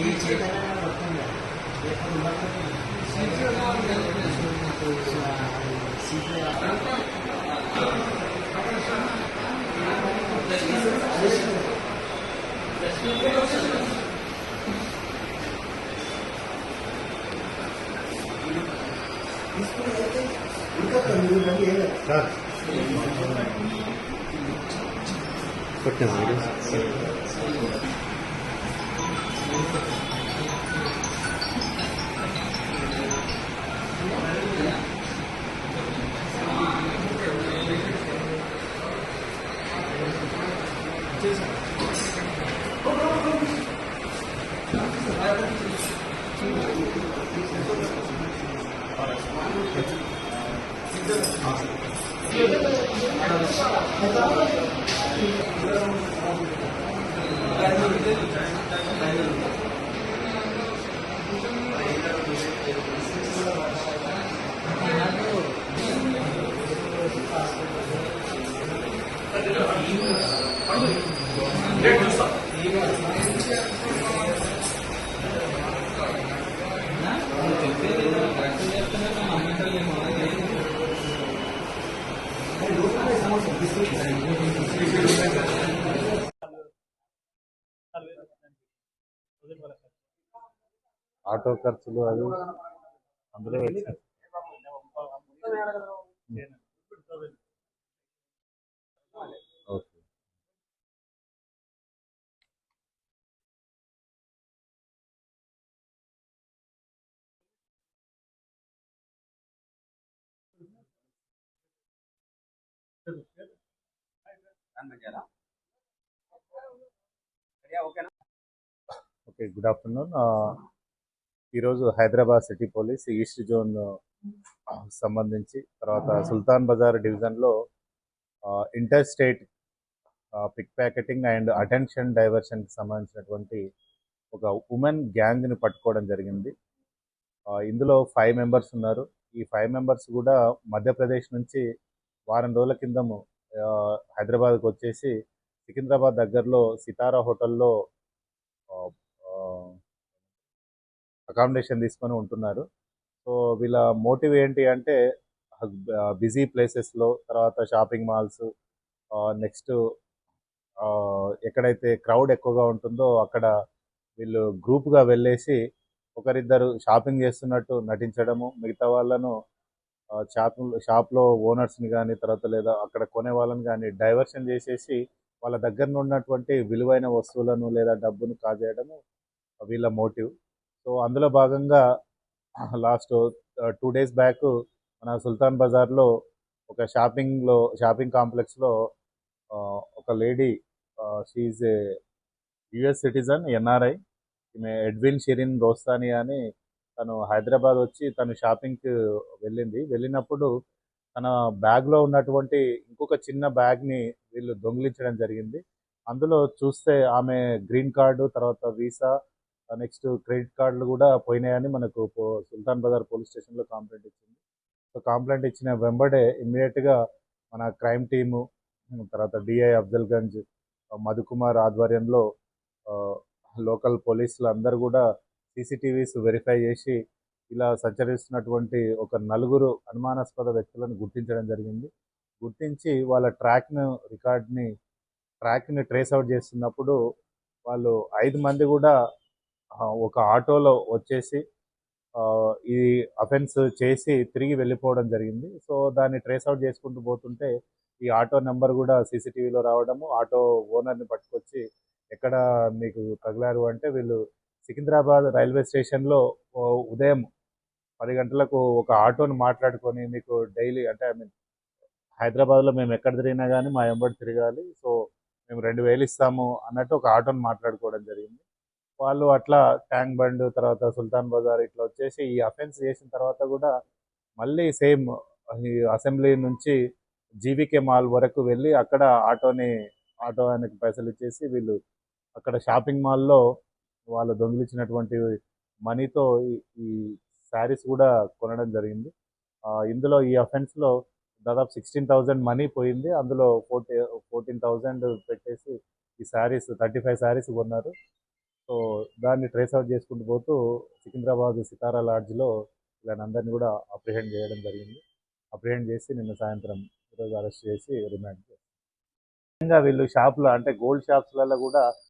ఈ చైతన్య వస్తుంది ఆటో ఖర్చులు అది అందులో వచ్చాయి. ఓకే. Okay, good afternoon. ఈరోజు Hyderabad city police east zone సంబంధించి తర్వాత సుల్తాన్ బజార్ డివిజన్లో inter state pickpocketing and attention డైవర్షన్కి సంబంధించినటువంటి ఒక ఉమెన్ గ్యాంగ్ని పట్టుకోవడం జరిగింది. ఇందులో 5 మెంబర్స్ ఉన్నారు. ఈ 5 మెంబర్స్ కూడా మధ్యప్రదేశ్ నుంచి వారం రోజుల కిందము హైదరాబాద్కి వచ్చేసి సికింద్రాబాద్ దగ్గరలో సితారా హోటల్లో అకామిడేషన్ తీసుకొని ఉంటున్నారు. సో వీళ్ళ మోటివ్ ఏంటి అంటే బిజీ ప్లేసెస్లో, తర్వాత షాపింగ్ మాల్స్, నెక్స్ట్ ఎక్కడైతే క్రౌడ్ ఎక్కువగా ఉంటుందో అక్కడ వీళ్ళు గ్రూప్గా వెళ్ళేసి ఒకరిద్దరు షాపింగ్ చేస్తున్నట్టు నటించడము, మిగతా వాళ్ళను షాప్లో ఓనర్స్ని కానీ తర్వాత లేదా అక్కడ కొనే వాళ్ళని కానీ డైవర్షన్ చేసేసి వాళ్ళ దగ్గర ఉన్నటువంటి విలువైన వస్తువులను లేదా డబ్బును కాజేయడము వీళ్ళ మోటివ్. సో అందులో భాగంగా లాస్ట్ 2 days బ్యాక్ మన సుల్తాన్ బజార్లో ఒక షాపింగ్ కాంప్లెక్స్లో ఒక lady, she a US citizen, NRI, ఈమె ఎడ్విన్ షిరిన్ రోస్తాని అని, తను హైదరాబాద్ వచ్చి తను షాపింగ్కి వెళ్ళినప్పుడు తన బ్యాగ్లో ఉన్నటువంటి ఇంకొక చిన్న బ్యాగ్ని వీళ్ళు దొంగిలించడం జరిగింది. అందులో చూస్తే ఆమె గ్రీన్ కార్డు, తర్వాత వీసా, నెక్స్ట్ క్రెడిట్ కార్డులు కూడా పోయినాయని మనకు సుల్తాన్ బజార్ పోలీస్ స్టేషన్లో కంప్లైంట్ ఇచ్చింది. సో కంప్లైంట్ ఇచ్చిన వెంబడే ఇమ్మీడియట్గా మన క్రైమ్ టీము, తర్వాత డిఐ అఫ్జల్గంజ్, మధుకుమార్ ఆధ్వర్యంలో లోకల్ పోలీసులు అందరూ కూడా సీసీటీవీస్ వెరిఫై చేసి ఇలా సంచరిస్తున్నటువంటి ఒక 4 అనుమానాస్పద వ్యక్తులను గుర్తించడం జరిగింది. గుర్తించి వాళ్ళ ట్రాక్ని ట్రేస్ అవుట్ చేస్తున్నప్పుడు వాళ్ళు 5 మంది కూడా ఒక ఆటోలో వచ్చేసి ఈ అఫెన్స్ చేసి తిరిగి వెళ్ళిపోవడం జరిగింది. సో దాన్ని ట్రేస్ అవుట్ చేసుకుంటూ పోతుంటే ఈ ఆటో నెంబర్ కూడా సీసీటీవీలో రావడము, ఆటో ఓనర్ని పట్టుకొచ్చి ఎక్కడ మీకు తగిలారు అంటే వీళ్ళు సికింద్రాబాద్ రైల్వే స్టేషన్లో ఉదయం 10 గంటలకు ఒక ఆటోని మాట్లాడుకొని, మీకు డైలీ అంటే హైదరాబాద్లో మేము ఎక్కడ తిరిగినా కానీ మా వెంబడి తిరగాలి, సో మేము 2000 ఇస్తాము అన్నట్టు ఒక ఆటోని మాట్లాడుకోవడం జరిగింది. వాళ్ళు అట్లా ట్యాంక్ బండ్, తర్వాత సుల్తాన్ బజార్ ఇట్లా వచ్చేసి ఈ అఫెన్స్ చేసిన తర్వాత కూడా మళ్ళీ సేమ్ ఈ అసెంబ్లీ నుంచి జీవీకే మాల్ వరకు వెళ్ళి అక్కడ ఆటో ఆయనకి పైసలు ఇచ్చేసి వీళ్ళు అక్కడ షాపింగ్ మాల్లో వాళ్ళు దొంగిలించినటువంటి మనీతో ఈ శారీస్ కూడా కొనడం జరిగింది. ఇందులో ఈ అఫెన్స్లో దాదాపు 16,000 మనీ పోయింది. అందులో 14,000 పెట్టేసి ఈ శారీస్ 35 శారీస్ కొన్నారు. సో దాన్ని ట్రేస్ అవుట్ చేసుకుంటూ పోతూ సికింద్రాబాద్ సితారా లాడ్జ్లో వీళ్ళనందరినీ కూడా అప్రిహెండ్ చేయడం జరిగింది. అప్రిహెండ్ చేసి నిన్న సాయంత్రం ఈరోజు అరెస్ట్ చేసి రిమాండ్ చేశారు. ముఖ్యంగా వీళ్ళు షాప్లో అంటే గోల్డ్ షాప్స్లలో కూడా